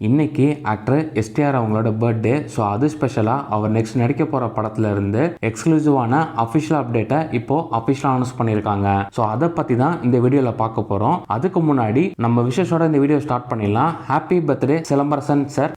இன்னைக்கு actor STR அவங்களோட birthday. So அது ஸ்பெஷலாக அவர் நெக்ஸ்ட் நடிக்க போகிற படத்துல இருந்து எக்ஸ்க்ளூசிவான அஃபிஷியல் அப்டேட்டை இப்போ அஃபிஷியலாக அனௌன்ஸ் பண்ணியிருக்காங்க. ஸோ அதை பற்றி தான் இந்த வீடியோவில் பார்க்க போகிறோம். அதுக்கு முன்னாடி நம்ம விஷஸோட இந்த வீடியோ ஸ்டார்ட் பண்ணிடலாம். Happy birthday Silambarasan sir.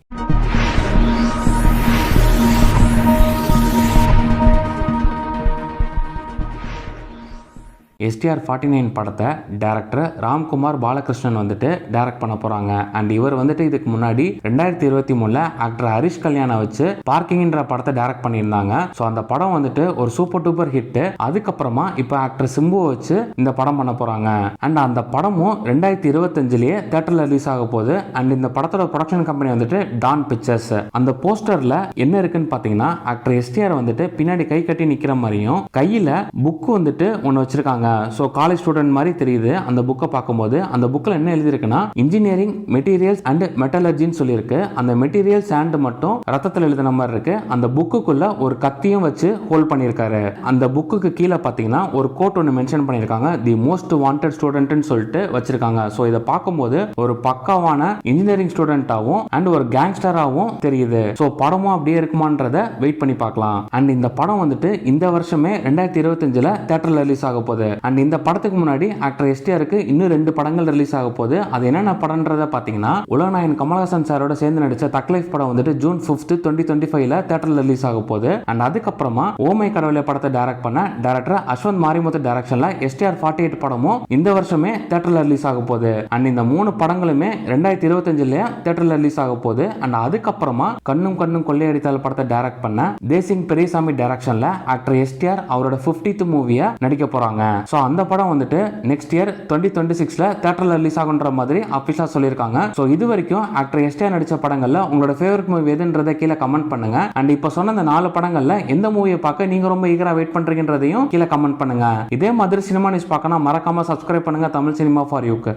STR 49 படத்தை டேரக்டர் ராம்குமார் பாலகிருஷ்ணன் வந்துட்டு டைரக்ட் பண்ண போறாங்க. அண்ட் இவர் வந்துட்டு இதுக்கு முன்னாடி 2023 ஆக்டர் ஹரிஷ் கல்யாணை வச்சு பார்க்கிங்ன்ற படத்தை டைரக்ட் பண்ணியிருந்தாங்க. ஸோ அந்த படம் வந்துட்டு ஒரு சூப்பர் டூப்பர் ஹிட். அதுக்கப்புறமா இப்போ ஆக்டர் சிம்புவை வச்சு இந்த படம் பண்ண போறாங்க. அண்ட் அந்த படமும் 2025லயே தியேட்டர்ல ரிலீஸ் ஆக போகுது. அண்ட் இந்த படத்தோட ப்ரொடக்ஷன் கம்பெனி வந்துட்டு டான் பிக்சர்ஸ். அந்த போஸ்டர்ல என்ன இருக்குன்னு பாத்தீங்கன்னா ஆக்டர் எஸ்டிஆர் வந்துட்டு பின்னாடி கை கட்டி நிக்கிற மாதிரியும் கையில புக் வந்துட்டு ஒன்னு வச்சிருக்காங்க. ஸோ காலேஜ் ஸ்டூடெண்ட் மாதிரி தெரியுது. அந்த புக்கை பார்க்கும்போது அந்த புக்கில் என்ன எழுதிருக்குன்னா இன்ஜினியரிங் மெட்டீரியல்ஸ் அண்ட் மெட்டலர்ஜின்னு சொல்லியிருக்கு. அந்த மெட்டீரியல்ஸ் அண்ட் மட்டும் ரத்தத்தில் எழுதின மாதிரி இருக்கு. அந்த புக்குக்குள்ள ஒரு கத்தியும் வச்சு ஹோல்ட் பண்ணியிருக்காரு. அந்த புக்குக்கு கீழே பார்த்தீங்கன்னா ஒரு கோட் ஒன்று மென்ஷன் பண்ணியிருக்காங்க. தி மோஸ்ட் வாண்டட் ஸ்டூடெண்ட்னு சொல்லிட்டு வச்சிருக்காங்க. ஸோ இதை பார்க்கும்போது ஒரு பக்காவான இன்ஜினியரிங் ஸ்டூடெண்டாகவும் அண்ட் ஒரு கேங்ஸ்டராகவும் தெரியுது. ஸோ படமும் அப்படியே இருக்குமான்றத வெயிட் பண்ணி பார்க்கலாம். அண்ட் இந்த படம் வந்துட்டு இந்த வருஷமே 2025ல தியேட்டர்ல ரிலீஸ் ஆக போகுது. அண்ட் இந்த படத்துக்கு முன்னாடி ஆக்டர் எஸ்டிஆருக்கு இன்னும் 2 படங்கள் ரிலீஸ் ஆக போகுது. அது என்னென்ன படம்ன்றத பாத்தீங்கன்னா உலகநாயகன் கமலஹாசன் சாரோட சேர்ந்து நடிச்ச தக் லைஃப் படம் வந்துட்டு ஜூன் 5, 2025ல தியேட்டர்ல ரிலீஸ் ஆக போகுது. அண்ட் அதுக்கப்புறமா ஓமை கடவுளே படத்தை டைரக்ட் பண்ண டைரக்டர் அஸ்வந்த் மாரிமுத்து டைரக்ஷன்ல எஸ்டிஆர் 48 படமும் இந்த வருஷமே தியேட்டர்ல ரிலீஸ் ஆக போகுது. அண்ட் இந்த 3 படங்களுமே 2025ல தியேட்டர்ல ரிலீஸ் ஆக போகுது. அண்ட் அதுக்கப்புறமா கண்ணும் கண்ணும் கொள்ளையடித்தால் படத்தை டைரக்ட் பண்ண தேசிங் பெரியசாமி டைரக்ஷன்ல ஆக்டர் எஸ்டிஆர் அவரோட 50th மூவியை நடிக்க போறாங்க. ஸோ அந்த படம் வந்துட்டு நெக்ஸ்ட் இயர் 2026ல தியேட்டர்ல ரிலீஸ் ஆகுன்ற மாதிரி அபிஷியலா சொல்லியிருக்காங்க. ஸோ இது வரைக்கும் ஆக்டர் எஸ்டிஆர் நடிச்ச படங்கள்ல உங்களோட ஃபேவரட் மூவி எதுன்றதை கீழே கமெண்ட் பண்ணுங்க. அண்ட் இப்போ சொன்ன அந்த 4 படங்கள்ல எந்த மூவியை பார்க்க நீங்க ரொம்ப ஈகரா வெயிட் பண்றீங்கன்றதையும் கீழே கமெண்ட் பண்ணுங்க. இதே மாதிரி சினிமா நியூஸ் பார்க்கணும் மறக்காம சப்ஸ்கிரைப் பண்ணுங்க தமிழ் சினிமா ஃபார் யூக்கு.